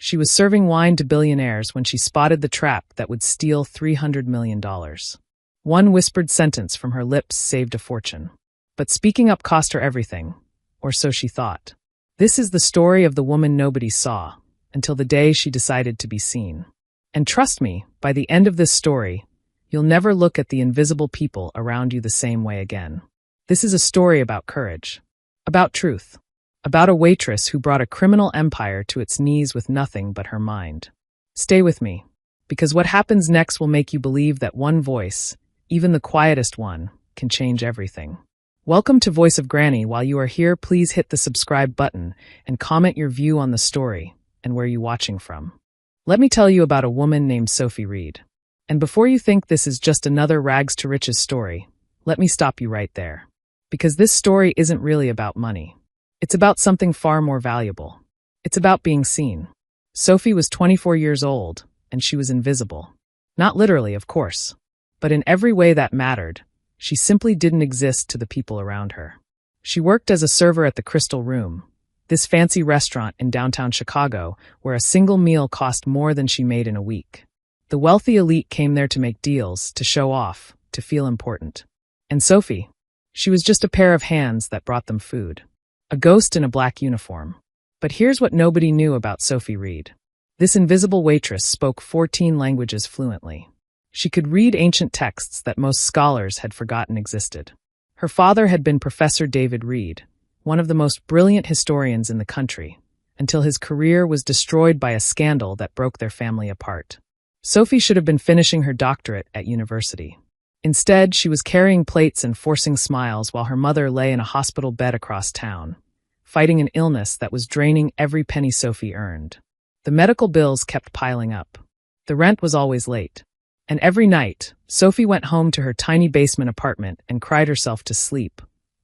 She was serving wine to billionaires when she spotted the trap that would steal $300 million. One whispered sentence from her lips saved a fortune. But speaking up cost her everything, or so she thought. This is the story of the woman nobody saw, until the day she decided to be seen. And trust me, by the end of this story, you'll never look at the invisible people around you the same way again. This is a story about courage, about truth, about a waitress who brought a criminal empire to its knees with nothing but her mind. Stay with me, because what happens next will make you believe that one voice, even the quietest one, can change everything. Welcome to Voice of Granny. While you are here, please hit the subscribe button and comment your view on the story and where you're watching from. Let me tell you about a woman named Sophie Reed. And before you think this is just another rags to riches story, let me stop you right there. Because this story isn't really about money. It's about something far more valuable. It's about being seen. Sophie was 24 years old, and she was invisible. Not literally, of course, but in every way that mattered. She simply didn't exist to the people around her. She worked as a server at the Crystal Room, this fancy restaurant in downtown Chicago where a single meal cost more than she made in a week. The wealthy elite came there to make deals, to show off, to feel important. And Sophie, she was just a pair of hands that brought them food. A ghost in a black uniform. But here's what nobody knew about Sophie Reed. This invisible waitress spoke 14 languages fluently. She could read ancient texts that most scholars had forgotten existed. Her father had been Professor David Reed, one of the most brilliant historians in the country, until his career was destroyed by a scandal that broke their family apart. Sophie should have been finishing her doctorate at university. Instead, she was carrying plates and forcing smiles while her mother lay in a hospital bed across town, fighting an illness that was draining every penny Sophie earned. The medical bills kept piling up. The rent was always late. And every night, Sophie went home to her tiny basement apartment and cried herself to sleep,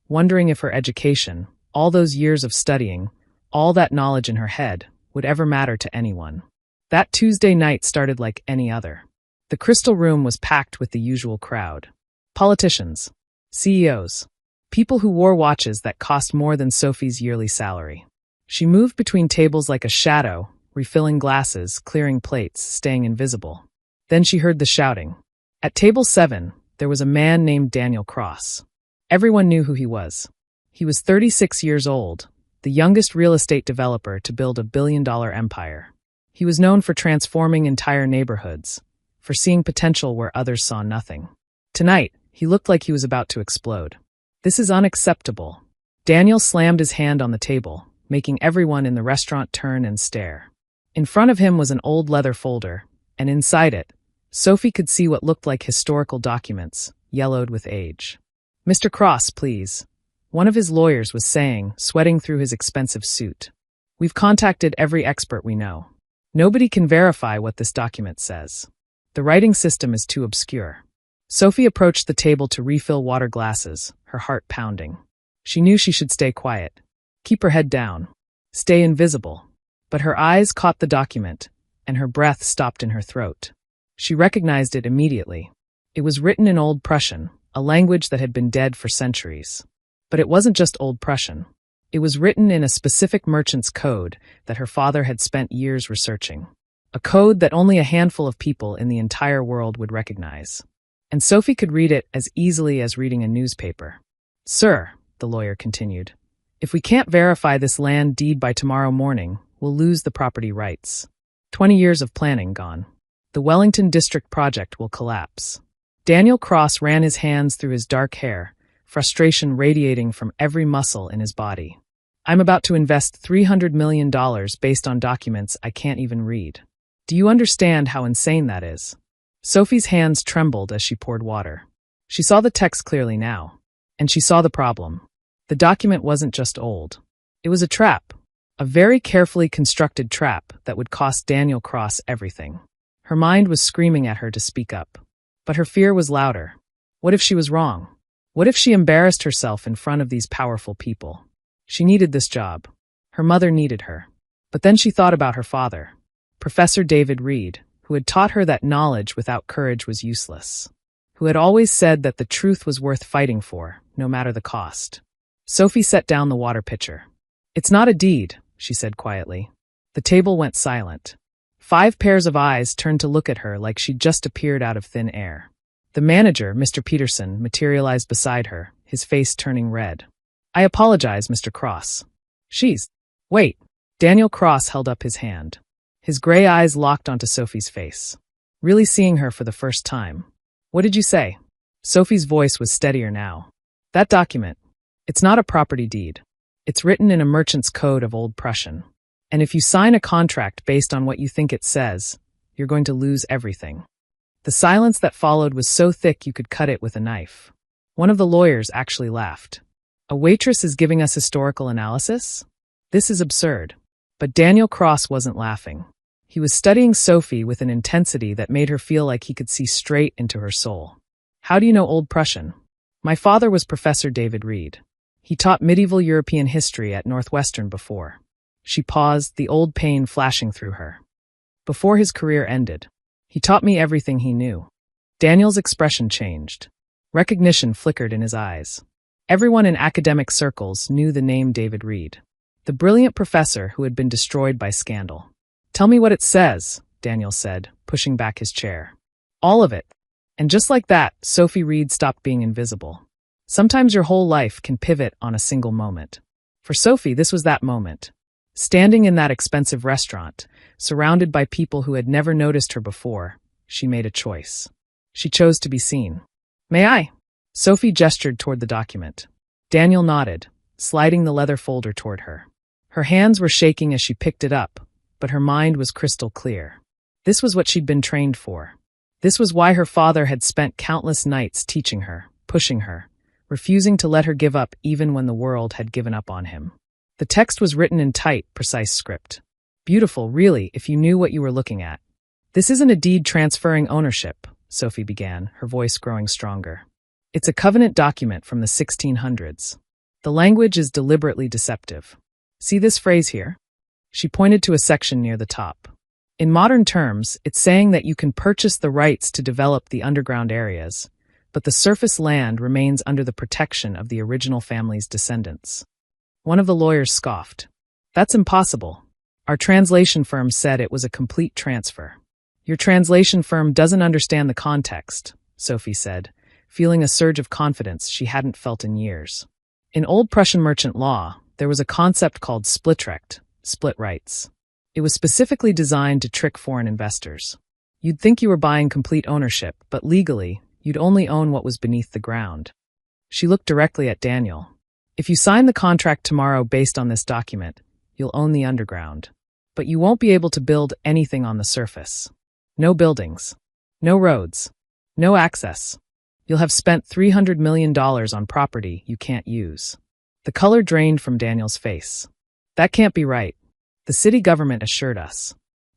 wondering if her education, all those years of studying, all that knowledge in her head, would ever matter to anyone. That Tuesday night started like any other. The Crystal Room was packed with the usual crowd. Politicians, CEOs, people who wore watches that cost more than Sophie's yearly salary. She moved between tables like a shadow, refilling glasses, clearing plates, staying invisible. Then she heard the shouting. At table 7, there was a man named Daniel Cross. Everyone knew who he was. He was 36 years old, the youngest real estate developer to build a billion-dollar empire. He was known for transforming entire neighborhoods, for seeing potential where others saw nothing. Tonight, he looked like he was about to explode. This is unacceptable. Daniel slammed his hand on the table, making everyone in the restaurant turn and stare. In front of him was an old leather folder, and inside it, Sophie could see what looked like historical documents, yellowed with age. "Mr. Cross, please," one of his lawyers was saying, sweating through his expensive suit. "We've contacted every expert we know. Nobody can verify what this document says. The writing system is too obscure." Sophie approached the table to refill water glasses, her heart pounding. She knew she should stay quiet, keep her head down, stay invisible. But her eyes caught the document, and her breath stopped in her throat. She recognized it immediately. It was written in Old Prussian, a language that had been dead for centuries. But it wasn't just Old Prussian. It was written in a specific merchant's code that her father had spent years researching. A code that only a handful of people in the entire world would recognize. And Sophie could read it as easily as reading a newspaper. "Sir," the lawyer continued, "if we can't verify this land deed by tomorrow morning, we'll lose the property rights. 20 years of planning gone. The Wellington District project will collapse." Daniel Cross ran his hands through his dark hair, frustration radiating from every muscle in his body. "I'm about to invest $300 million based on documents I can't even read. Do you understand how insane that is?" Sophie's hands trembled as she poured water. She saw the text clearly now, and she saw the problem. The document wasn't just old. It was a trap. A very carefully constructed trap that would cost Daniel Cross everything. Her mind was screaming at her to speak up. But her fear was louder. What if she was wrong? What if she embarrassed herself in front of these powerful people? She needed this job. Her mother needed her. But then she thought about her father, Professor David Reed, who had taught her that knowledge without courage was useless, who had always said that the truth was worth fighting for, no matter the cost. Sophie set down the water pitcher. "It's not a deed," she said quietly. The table went silent. 5 pairs of eyes turned to look at her like she'd just appeared out of thin air. The manager, Mr. Peterson, materialized beside her, his face turning red. "I apologize, Mr. Cross. She's—" "Wait." Daniel Cross held up his hand. His gray eyes locked onto Sophie's face. "Really seeing her for the first time. What did you say?" Sophie's voice was steadier now. "That document. It's not a property deed. It's written in a merchant's code of Old Prussian. And if you sign a contract based on what you think it says, you're going to lose everything." The silence that followed was so thick you could cut it with a knife. One of the lawyers actually laughed. "A waitress is giving us historical analysis? This is absurd." But Daniel Cross wasn't laughing. He was studying Sophie with an intensity that made her feel like he could see straight into her soul. "How do you know Old Prussian?" "My father was Professor David Reed. He taught medieval European history at Northwestern before." She paused, the old pain flashing through her. "Before his career ended. He taught me everything he knew." Daniel's expression changed. Recognition flickered in his eyes. Everyone in academic circles knew the name David Reed, the brilliant professor who had been destroyed by scandal. "Tell me what it says," Daniel said, pushing back his chair. "All of it." And just like that, Sophie Reed stopped being invisible. Sometimes your whole life can pivot on a single moment. For Sophie, this was that moment. Standing in that expensive restaurant, surrounded by people who had never noticed her before, she made a choice. She chose to be seen. "May I?" Sophie gestured toward the document. Daniel nodded, sliding the leather folder toward her. Her hands were shaking as she picked it up, but her mind was crystal clear. This was what she'd been trained for. This was why her father had spent countless nights teaching her, pushing her, refusing to let her give up even when the world had given up on him. The text was written in tight, precise script. Beautiful, really, if you knew what you were looking at. "This isn't a deed transferring ownership," Sophie began, her voice growing stronger. "It's a covenant document from the 1600s. The language is deliberately deceptive. See this phrase here?" She pointed to a section near the top. "In modern terms, it's saying that you can purchase the rights to develop the underground areas, but the surface land remains under the protection of the original family's descendants." One of the lawyers scoffed. "That's impossible. Our translation firm said it was a complete transfer." "Your translation firm doesn't understand the context," Sophie said, feeling a surge of confidence she hadn't felt in years. In Old Prussian merchant law, there was a concept called splitrecht, split rights. It was specifically designed to trick foreign investors. You'd think you were buying complete ownership, but legally, you'd only own what was beneath the ground. She looked directly at Daniel. "If you sign the contract tomorrow based on this document, you'll own the underground. But you won't be able to build anything on the surface. No buildings. No roads. No access. You'll have spent $300 million on property you can't use." The color drained from Daniel's face. "That can't be right. The city government assured us."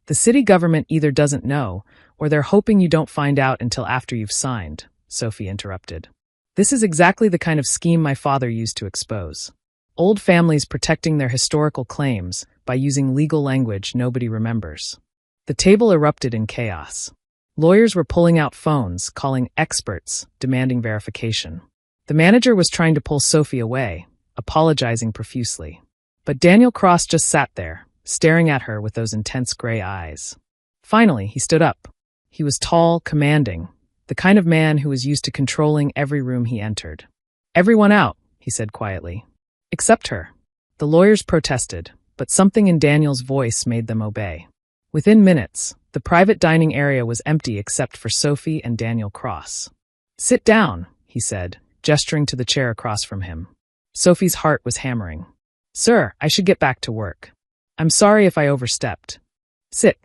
"The city government either doesn't know, or they're hoping you don't find out until after you've signed," Sophie interrupted. "This is exactly the kind of scheme my father used to expose. Old families protecting their historical claims by using legal language nobody remembers." The table erupted in chaos. Lawyers were pulling out phones, calling experts, demanding verification. The manager was trying to pull Sophie away, apologizing profusely. But Daniel Cross just sat there, staring at her with those intense gray eyes. Finally, he stood up. He was tall, commanding, the kind of man who was used to controlling every room he entered. "Everyone out," he said quietly. "Except her." The lawyers protested, but something in Daniel's voice made them obey. Within minutes, the private dining area was empty except for Sophie and Daniel Cross. "Sit down," he said, gesturing to the chair across from him. Sophie's heart was hammering. "Sir, I should get back to work. I'm sorry if I overstepped." "Sit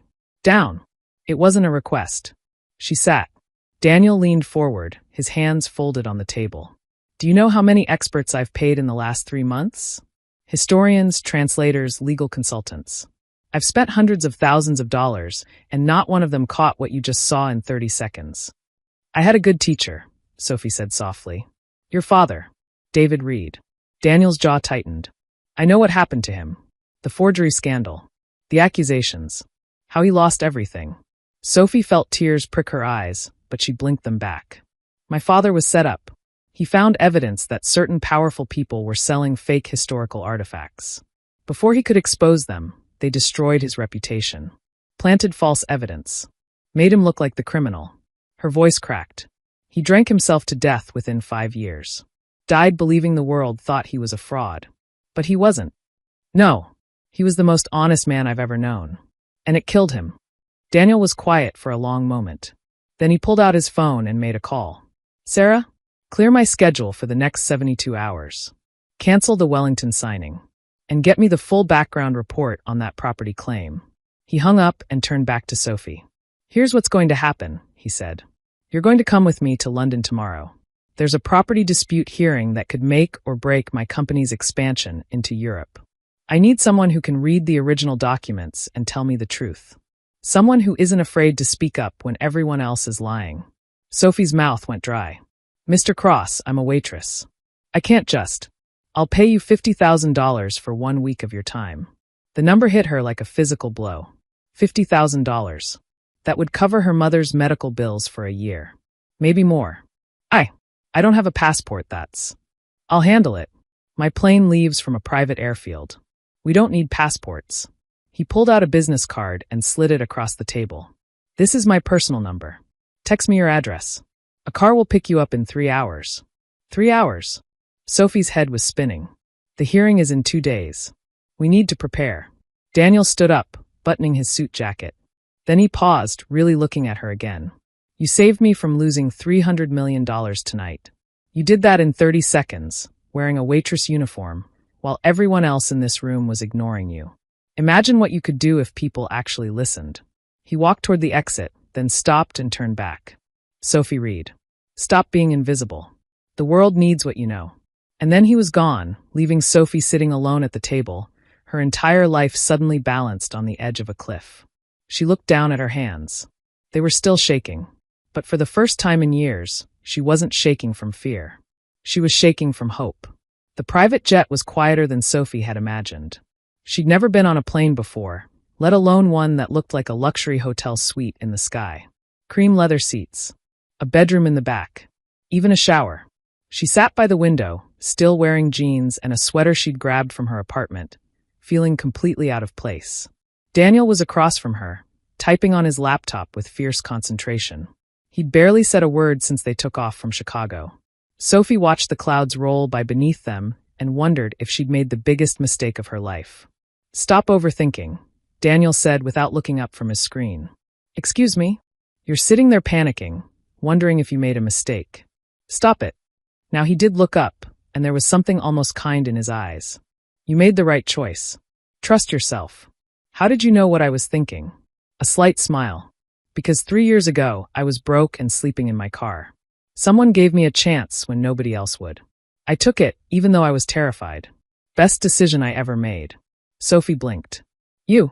down." It wasn't a request. She sat. Daniel leaned forward, his hands folded on the table. "Do you know how many experts I've paid in the last 3 months? Historians, translators, legal consultants. I've spent hundreds of thousands of dollars, and not one of them caught what you just saw in 30 seconds. I had a good teacher," Sophie said softly. "Your father, David Reed." Daniel's jaw tightened. "I know what happened to him. The forgery scandal. The accusations. How he lost everything." Sophie felt tears prick her eyes, but she blinked them back. "My father was set up. He found evidence that certain powerful people were selling fake historical artifacts. Before he could expose them, They destroyed his reputation, planted false evidence, made him look like the criminal. Her voice cracked. He drank himself to death within 5 years. Died believing the world thought he was a fraud. But he wasn't. No, he was the most honest man I've ever known. And it killed him. Daniel was quiet for a long moment. Then he pulled out his phone and made a call. Sarah, clear my schedule for the next 72 hours. Cancel the Wellington signing. And get me the full background report on that property claim. He hung up and turned back to Sophie. Here's what's going to happen, he said. You're going to come with me to London tomorrow. There's a property dispute hearing that could make or break my company's expansion into Europe. I need someone who can read the original documents and tell me the truth. Someone who isn't afraid to speak up when everyone else is lying. Sophie's mouth went dry. Mr. Cross, I'm a waitress. I can't just. I'll pay you $50,000 for 1 week of your time. The number hit her like a physical blow. $50,000. That would cover her mother's medical bills for a year. Maybe more. I don't have a passport, that's. I'll handle it. My plane leaves from a private airfield. We don't need passports. He pulled out a business card and slid it across the table. This is my personal number. Text me your address. A car will pick you up in 3 hours. 3 hours? Sophie's head was spinning. The hearing is in 2 days. We need to prepare. Daniel stood up, buttoning his suit jacket. Then he paused, really looking at her again. You saved me from losing $300 million tonight. You did that in 30 seconds, wearing a waitress uniform, while everyone else in this room was ignoring you. Imagine what you could do if people actually listened. He walked toward the exit, then stopped and turned back. Sophie Reed. Stop being invisible. The world needs what you know. And then he was gone, leaving Sophie sitting alone at the table, her entire life suddenly balanced on the edge of a cliff. She looked down at her hands. They were still shaking. But for the first time in years, she wasn't shaking from fear. She was shaking from hope. The private jet was quieter than Sophie had imagined. She'd never been on a plane before, let alone one that looked like a luxury hotel suite in the sky. Cream leather seats. A bedroom in the back. Even a shower. She sat by the window, still wearing jeans and a sweater she'd grabbed from her apartment, feeling completely out of place. Daniel was across from her, typing on his laptop with fierce concentration. He'd barely said a word since they took off from Chicago. Sophie watched the clouds roll by beneath them and wondered if she'd made the biggest mistake of her life. Stop overthinking, Daniel said without looking up from his screen. Excuse me? You're sitting there panicking, wondering if you made a mistake. Stop it. Now he did look up, and there was something almost kind in his eyes. You made the right choice. Trust yourself. How did you know what I was thinking? A slight smile. Because 3 years ago, I was broke and sleeping in my car. Someone gave me a chance when nobody else would. I took it, even though I was terrified. Best decision I ever made. Sophie blinked. You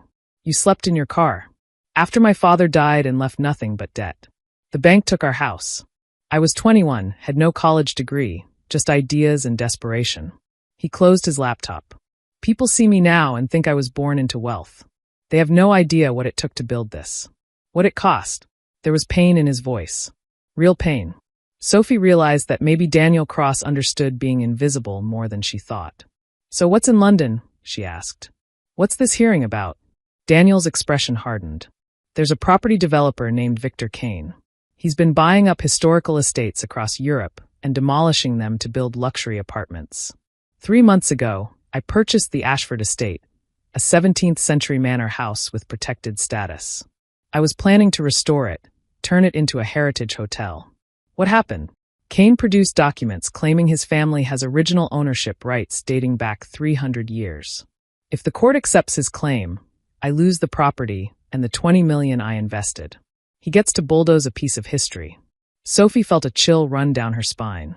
slept in your car. After my father died and left nothing but debt. The bank took our house. I was 21, had no college degree, just ideas and desperation. He closed his laptop. People see me now and think I was born into wealth. They have no idea what it took to build this. What it cost. There was pain in his voice. Real pain. Sophie realized that maybe Daniel Cross understood being invisible more than she thought. So what's in London? She asked. What's this hearing about? Daniel's expression hardened. There's a property developer named Victor Kane. He's been buying up historical estates across Europe and demolishing them to build luxury apartments. 3 months ago, I purchased the Ashford estate, a 17th century manor house with protected status. I was planning to restore it, turn it into a heritage hotel. What happened? Kane produced documents claiming his family has original ownership rights dating back 300 years. If the court accepts his claim, I lose the property and the $20 million I invested. He gets to bulldoze a piece of history. Sophie felt a chill run down her spine.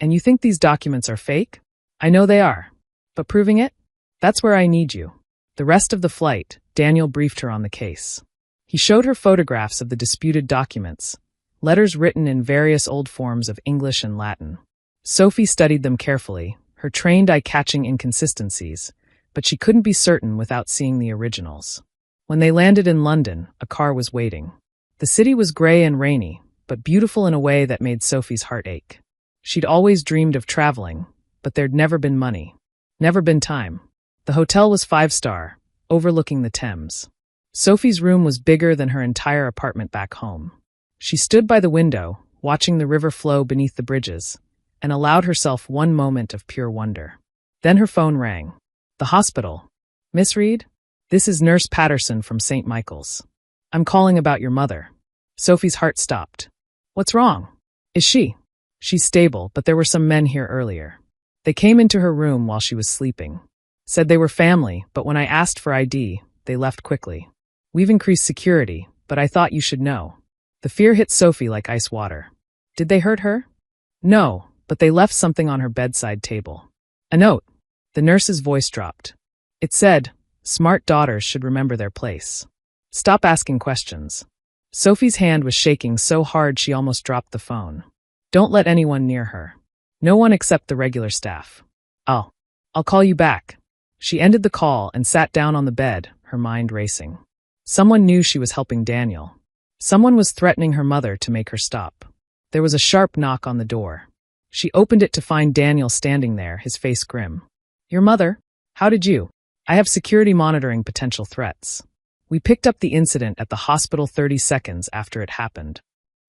And you think these documents are fake? I know they are. But proving it? That's where I need you. The rest of the flight, Daniel briefed her on the case. He showed her photographs of the disputed documents, letters written in various old forms of English and Latin. Sophie studied them carefully, her trained eye catching inconsistencies, but she couldn't be certain without seeing the originals. When they landed in London, a car was waiting. The city was gray and rainy, but beautiful in a way that made Sophie's heart ache. She'd always dreamed of traveling, but there'd never been money. Never been time. The hotel was 5-star, overlooking the Thames. Sophie's room was bigger than her entire apartment back home. She stood by the window, watching the river flow beneath the bridges, and allowed herself one moment of pure wonder. Then her phone rang. The hospital. Miss Reed? This is Nurse Patterson from St. Michael's. I'm calling about your mother. Sophie's heart stopped. What's wrong? Is she? She's stable, but there were some men here earlier. They came into her room while she was sleeping. Said they were family, but when I asked for ID, they left quickly. We've increased security, but I thought you should know. The fear hit Sophie like ice water. Did they hurt her? No, but they left something on her bedside table. A note. The nurse's voice dropped. It said, "Smart daughters should remember their place. Stop asking questions." Sophie's hand was shaking so hard she almost dropped the phone. Don't let anyone near her. No one except the regular staff. I'll call you back. She ended the call and sat down on the bed, her mind racing. Someone knew she was helping Daniel. Someone was threatening her mother to make her stop. There was a sharp knock on the door. She opened it to find Daniel standing there, his face grim. Your mother? How did you? I have security monitoring potential threats. We picked up the incident at the hospital 30 seconds after it happened.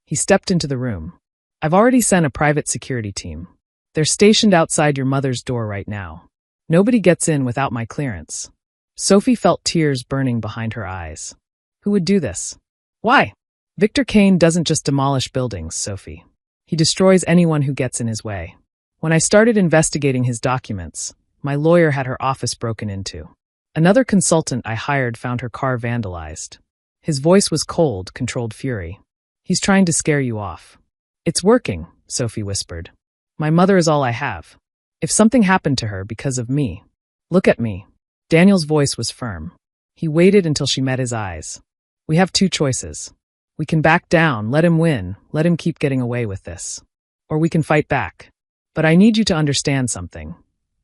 He stepped into the room. I've already sent a private security team. They're stationed outside your mother's door right now. Nobody gets in without my clearance. Sophie felt tears burning behind her eyes. Who would do this? Why? Victor Kane doesn't just demolish buildings, Sophie. He destroys anyone who gets in his way. When I started investigating his documents, my lawyer had her office broken into. Another consultant I hired found her car vandalized. His voice was cold, controlled fury. He's trying to scare you off. It's working, Sophie whispered. My mother is all I have. If something happened to her because of me, look at me. Daniel's voice was firm. He waited until she met his eyes. We have two choices. We can back down, let him win, let him keep getting away with this. Or we can fight back. But I need you to understand something.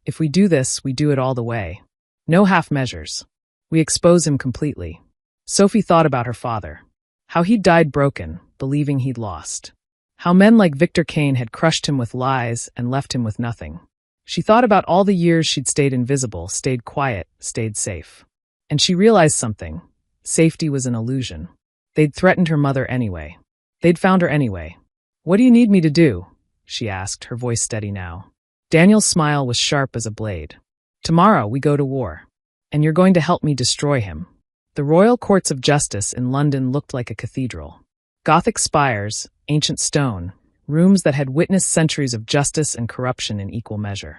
If we do this, we do it all the way. No half measures. We expose him completely. Sophie thought about her father. How he'd died broken, believing he'd lost. How men like Victor Kane had crushed him with lies and left him with nothing. She thought about all the years she'd stayed invisible, stayed quiet, stayed safe. And she realized something. Safety was an illusion. They'd threatened her mother anyway. They'd found her anyway. What do you need me to do? She asked, her voice steady now. Daniel's smile was sharp as a blade. Tomorrow we go to war. And you're going to help me destroy him. The Royal Courts of Justice in London looked like a cathedral. Gothic spires, ancient stone, rooms that had witnessed centuries of justice and corruption in equal measure.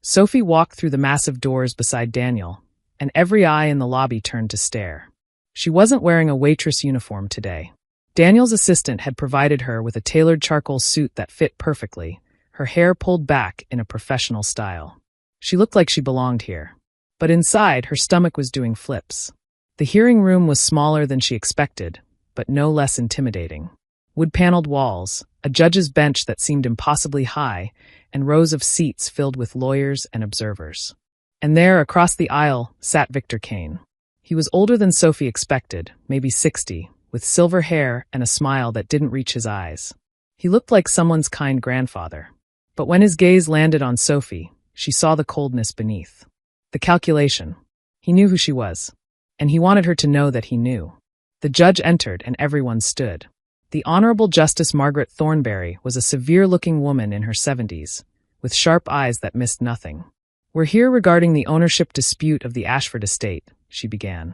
Sophie walked through the massive doors beside Daniel, and every eye in the lobby turned to stare. She wasn't wearing a waitress uniform today. Daniel's assistant had provided her with a tailored charcoal suit that fit perfectly, her hair pulled back in a professional style. She looked like she belonged here. But inside, her stomach was doing flips. The hearing room was smaller than she expected, but no less intimidating. Wood-paneled walls, a judge's bench that seemed impossibly high, and rows of seats filled with lawyers and observers. And there, across the aisle, sat Victor Kane. He was older than Sophie expected, maybe 60, with silver hair and a smile that didn't reach his eyes. He looked like someone's kind grandfather. But when his gaze landed on Sophie, she saw the coldness beneath. The calculation. He knew who she was, and he wanted her to know that he knew. The judge entered and everyone stood. The Honorable Justice Margaret Thornberry was a severe-looking woman in her 70s, with sharp eyes that missed nothing. We're here regarding the ownership dispute of the Ashford estate, she began.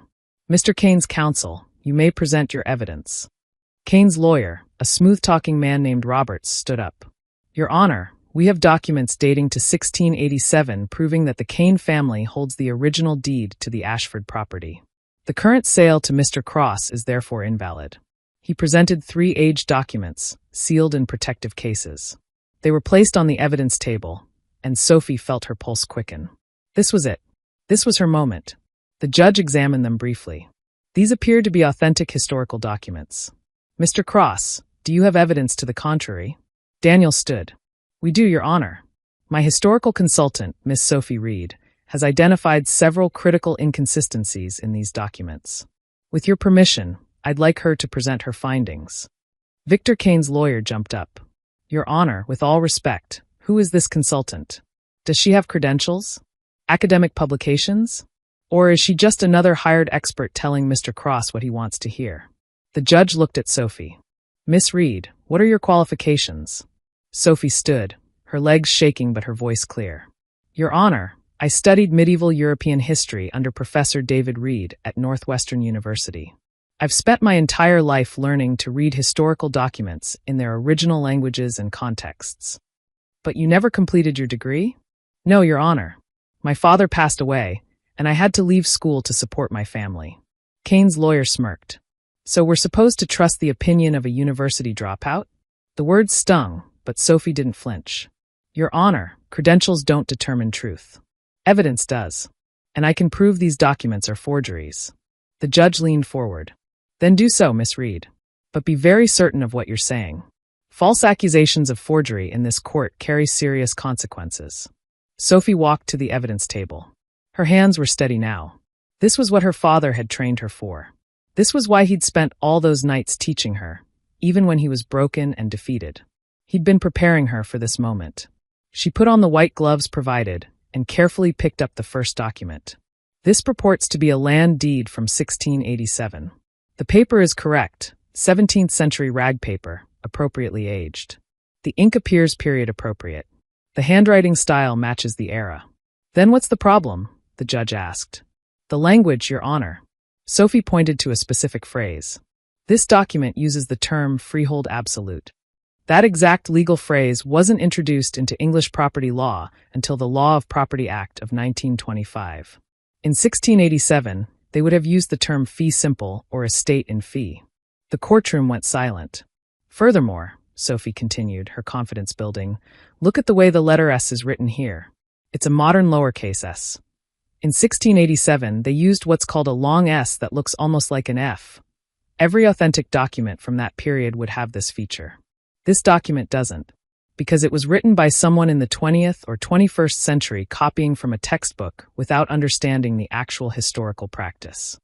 Mr. Kane's counsel, you may present your evidence. Kane's lawyer, a smooth-talking man named Roberts, stood up. Your Honor, we have documents dating to 1687 proving that the Kane family holds the original deed to the Ashford property. The current sale to Mr. Cross is therefore invalid. He presented 3 aged documents, sealed in protective cases. They were placed on the evidence table, and Sophie felt her pulse quicken. This was it. This was her moment. The judge examined them briefly. These appeared to be authentic historical documents. Mr. Cross, do you have evidence to the contrary? Daniel stood. We do, Your Honor. My historical consultant, Miss Sophie Reed, has identified several critical inconsistencies in these documents. With your permission, I'd like her to present her findings. Victor Kane's lawyer jumped up. Your Honor, with all respect, who is this consultant? Does she have credentials? Academic publications? Or is she just another hired expert telling Mr. Cross what he wants to hear? The judge looked at Sophie. Miss Reed, what are your qualifications? Sophie stood, her legs shaking but her voice clear. Your Honor, I studied medieval European history under Professor David Reed at Northwestern University. I've spent my entire life learning to read historical documents in their original languages and contexts. But you never completed your degree? No, Your Honor. My father passed away, and I had to leave school to support my family. Kane's lawyer smirked. So we're supposed to trust the opinion of a university dropout? The words stung, but Sophie didn't flinch. Your Honor, credentials don't determine truth. Evidence does. And I can prove these documents are forgeries. The judge leaned forward. Then do so, Miss Reed. But be very certain of what you're saying. False accusations of forgery in this court carry serious consequences. Sophie walked to the evidence table. Her hands were steady now. This was what her father had trained her for. This was why he'd spent all those nights teaching her, even when he was broken and defeated. He'd been preparing her for this moment. She put on the white gloves provided and carefully picked up the first document. This purports to be a land deed from 1687. The paper is correct, 17th century rag paper, appropriately aged. The ink appears period appropriate. The handwriting style matches the era. Then what's the problem? The judge asked. The language, Your Honor. Sophie pointed to a specific phrase. This document uses the term freehold absolute. That exact legal phrase wasn't introduced into English property law until the Law of Property Act of 1925. In 1687, they would have used the term fee simple or estate in fee. The courtroom went silent. Furthermore, Sophie continued, her confidence building, look at the way the letter S is written here. It's a modern lowercase s. In 1687, they used what's called a long S that looks almost like an F. Every authentic document from that period would have this feature. This document doesn't, because it was written by someone in the 20th or 21st century copying from a textbook without understanding the actual historical practice.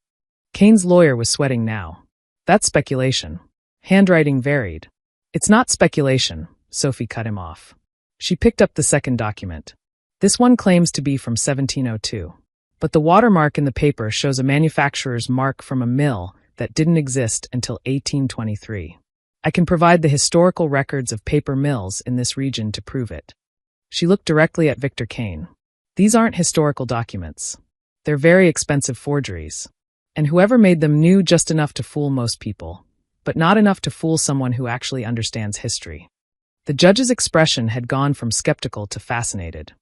Kane's lawyer was sweating now. That's speculation. Handwriting varied. It's not speculation, Sophie cut him off. She picked up the second document. This one claims to be from 1702. But the watermark in the paper shows a manufacturer's mark from a mill that didn't exist until 1823. I can provide the historical records of paper mills in this region to prove it. She looked directly at Victor Kane. These aren't historical documents. They're very expensive forgeries. And whoever made them knew just enough to fool most people, but not enough to fool someone who actually understands history. The judge's expression had gone from skeptical to fascinated.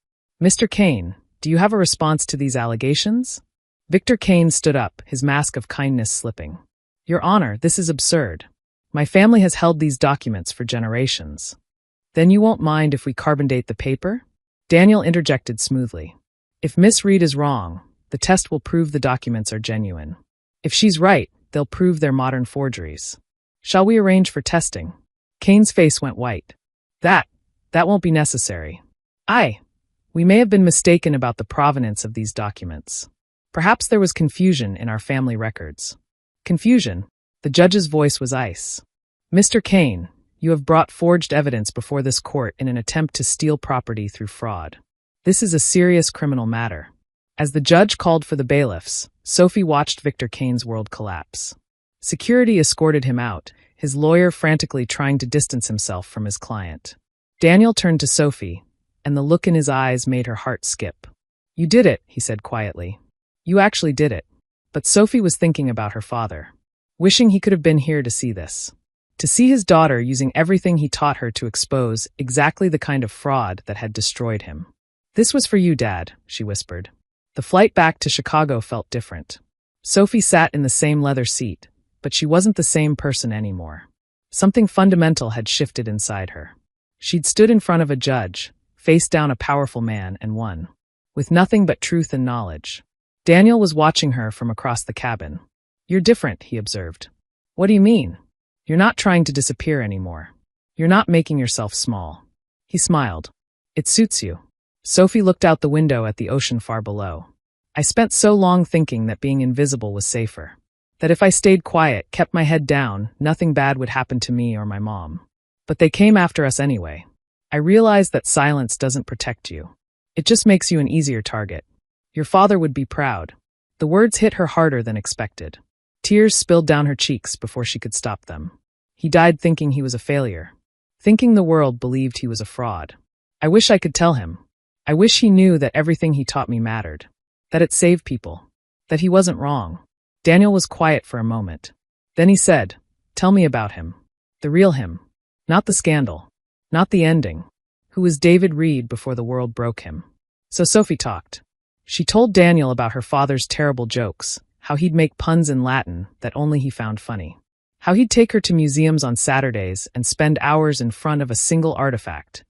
Mr. Kane, do you have a response to these allegations? Victor Kane stood up, his mask of kindness slipping. Your Honor, this is absurd. My family has held these documents for generations. Then you won't mind if we carbon date the paper? Daniel interjected smoothly. If Miss Reed is wrong, the test will prove the documents are genuine. If she's right, they'll prove they're modern forgeries. Shall we arrange for testing? Kane's face went white. That won't be necessary. We may have been mistaken about the provenance of these documents. Perhaps there was confusion in our family records. Confusion? The judge's voice was ice. Mr. Kane, you have brought forged evidence before this court in an attempt to steal property through fraud. This is a serious criminal matter. As the judge called for the bailiffs, Sophie watched Victor Kane's world collapse. Security escorted him out, his lawyer frantically trying to distance himself from his client. Daniel turned to Sophie, and the look in his eyes made her heart skip. You did it, he said quietly. You actually did it. But Sophie was thinking about her father, wishing he could have been here to see this. To see his daughter using everything he taught her to expose exactly the kind of fraud that had destroyed him. This was for you, Dad, she whispered. The flight back to Chicago felt different. Sophie sat in the same leather seat, but she wasn't the same person anymore. Something fundamental had shifted inside her. She'd stood in front of a judge, faced down a powerful man, and won. With nothing but truth and knowledge. Daniel was watching her from across the cabin. You're different, he observed. What do you mean? You're not trying to disappear anymore. You're not making yourself small. He smiled. It suits you. Sophie looked out the window at the ocean far below. I spent so long thinking that being invisible was safer. That if I stayed quiet, kept my head down, nothing bad would happen to me or my mom. But they came after us anyway. I realized that silence doesn't protect you. It just makes you an easier target. Your father would be proud. The words hit her harder than expected. Tears spilled down her cheeks before she could stop them. He died thinking he was a failure. Thinking the world believed he was a fraud. I wish I could tell him. I wish he knew that everything he taught me mattered. That it saved people. That he wasn't wrong. Daniel was quiet for a moment. Then he said, "Tell me about him. The real him. Not the scandal. Not the ending. Who was David Reed before the world broke him?" So Sophie talked. She told Daniel about her father's terrible jokes, how he'd make puns in Latin that only he found funny. How he'd take her to museums on Saturdays and spend hours in front of a single artifact,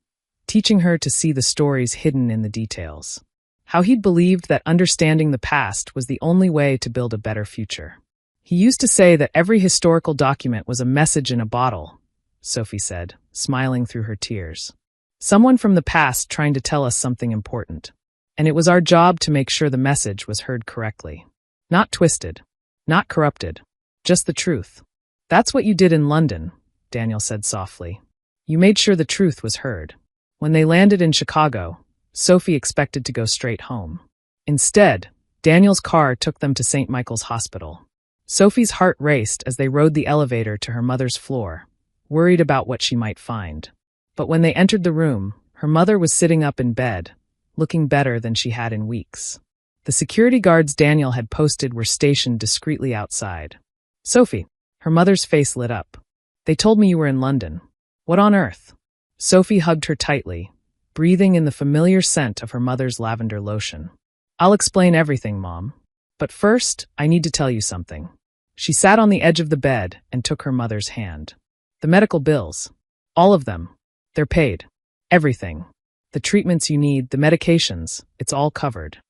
teaching her to see the stories hidden in the details. How he'd believed that understanding the past was the only way to build a better future. He used to say that every historical document was a message in a bottle, Sophie said, smiling through her tears. Someone from the past trying to tell us something important. And it was our job to make sure the message was heard correctly. Not twisted. Not corrupted. Just the truth. That's what you did in London, Daniel said softly. You made sure the truth was heard. When they landed in Chicago, Sophie expected to go straight home. Instead, Daniel's car took them to St. Michael's Hospital. Sophie's heart raced as they rode the elevator to her mother's floor, worried about what she might find. But when they entered the room, her mother was sitting up in bed, looking better than she had in weeks. The security guards Daniel had posted were stationed discreetly outside. "Sophie," her mother's face lit up. "They told me you were in London. What on earth?" Sophie hugged her tightly, breathing in the familiar scent of her mother's lavender lotion. "I'll explain everything, Mom. But first, I need to tell you something." She sat on the edge of the bed and took her mother's hand. "The medical bills. All of them. They're paid. Everything. The treatments you need, the medications, it's all covered."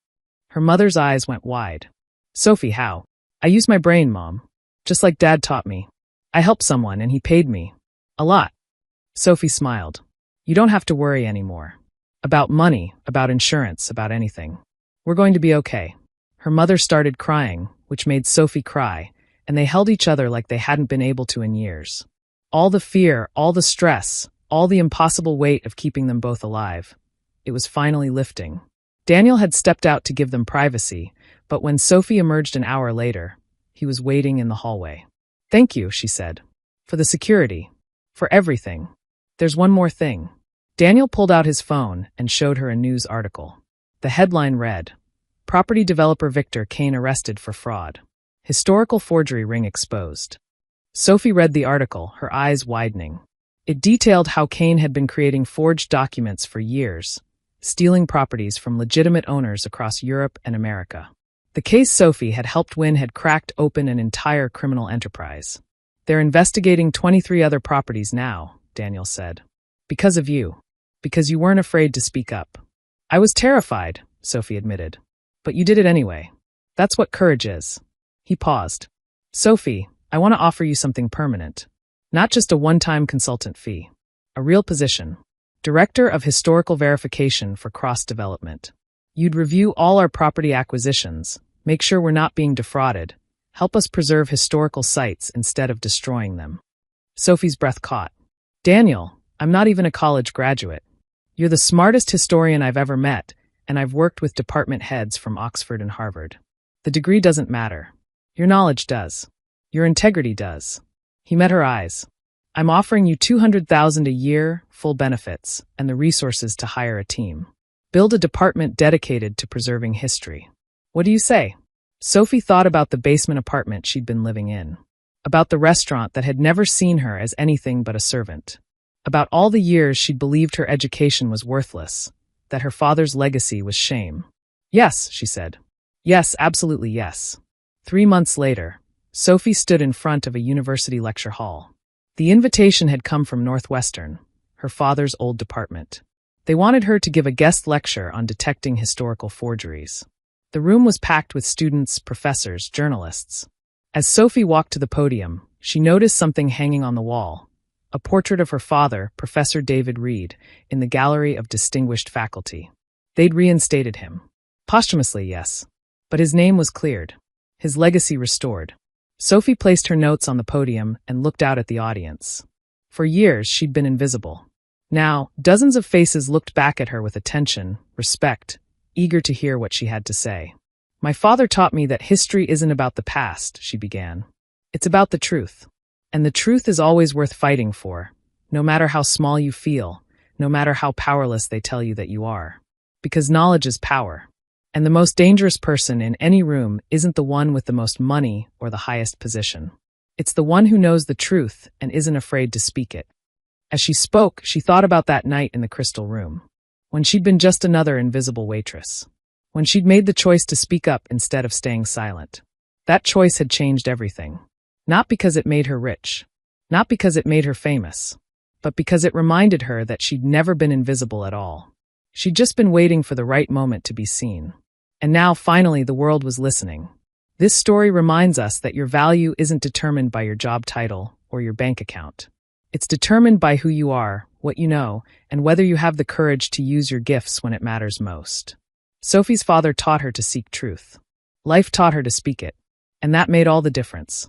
Her mother's eyes went wide. "Sophie, how?" "I use my brain, Mom. Just like Dad taught me. I helped someone and he paid me. A lot." Sophie smiled. "You don't have to worry anymore. About money, about insurance, about anything. We're going to be okay." Her mother started crying, which made Sophie cry, and they held each other like they hadn't been able to in years. All the fear, all the stress, all the impossible weight of keeping them both alive. It was finally lifting. Daniel had stepped out to give them privacy, but when Sophie emerged an hour later, he was waiting in the hallway. "Thank you," she said. "For the security. For everything. There's one more thing." Daniel pulled out his phone and showed her a news article. The headline read, "Property developer Victor Kane arrested for fraud. Historical forgery ring exposed." Sophie read the article, her eyes widening. It detailed how Kane had been creating forged documents for years, stealing properties from legitimate owners across Europe and America. The case Sophie had helped win had cracked open an entire criminal enterprise. "They're investigating 23 other properties now," Daniel said. "Because of you. Because you weren't afraid to speak up." "I was terrified," Sophie admitted. "But you did it anyway. That's what courage is." He paused. "Sophie, I want to offer you something permanent. Not just a one-time consultant fee. A real position. Director of Historical Verification for Cross-Development. You'd review all our property acquisitions, make sure we're not being defrauded, help us preserve historical sites instead of destroying them." Sophie's breath caught. "Daniel, I'm not even a college graduate. You're the smartest historian I've ever met, and I've worked with department heads from Oxford and Harvard. The degree doesn't matter. Your knowledge does. Your integrity does." He met her eyes. "I'm offering you $200,000 a year, full benefits, and the resources to hire a team. Build a department dedicated to preserving history. What do you say?" Sophie thought about the basement apartment she'd been living in. About the restaurant that had never seen her as anything but a servant. About all the years she'd believed her education was worthless, that her father's legacy was shame. "Yes," she said. "Yes, absolutely yes." 3 months later, Sophie stood in front of a university lecture hall. The invitation had come from Northwestern, her father's old department. They wanted her to give a guest lecture on detecting historical forgeries. The room was packed with students, professors, journalists. As Sophie walked to the podium, she noticed something hanging on the wall, a portrait of her father, Professor David Reed, in the gallery of distinguished faculty. They'd reinstated him. Posthumously, yes. But his name was cleared. His legacy restored. Sophie placed her notes on the podium and looked out at the audience. For years, she'd been invisible. Now, dozens of faces looked back at her with attention, respect, eager to hear what she had to say. My father taught me that history isn't about the past, she began. It's about the truth. And the truth is always worth fighting for, no matter how small you feel, no matter how powerless they tell you that you are. Because knowledge is power. And the most dangerous person in any room isn't the one with the most money or the highest position. It's the one who knows the truth and isn't afraid to speak it. As she spoke, she thought about that night in the crystal room, when she'd been just another invisible waitress, when she'd made the choice to speak up instead of staying silent. That choice had changed everything. Not because it made her rich, not because it made her famous, but because it reminded her that she'd never been invisible at all. She'd just been waiting for the right moment to be seen. And now, finally, the world was listening. This story reminds us that your value isn't determined by your job title or your bank account. It's determined by who you are, what you know, and whether you have the courage to use your gifts when it matters most. Sophie's father taught her to seek truth. Life taught her to speak it, and that made all the difference.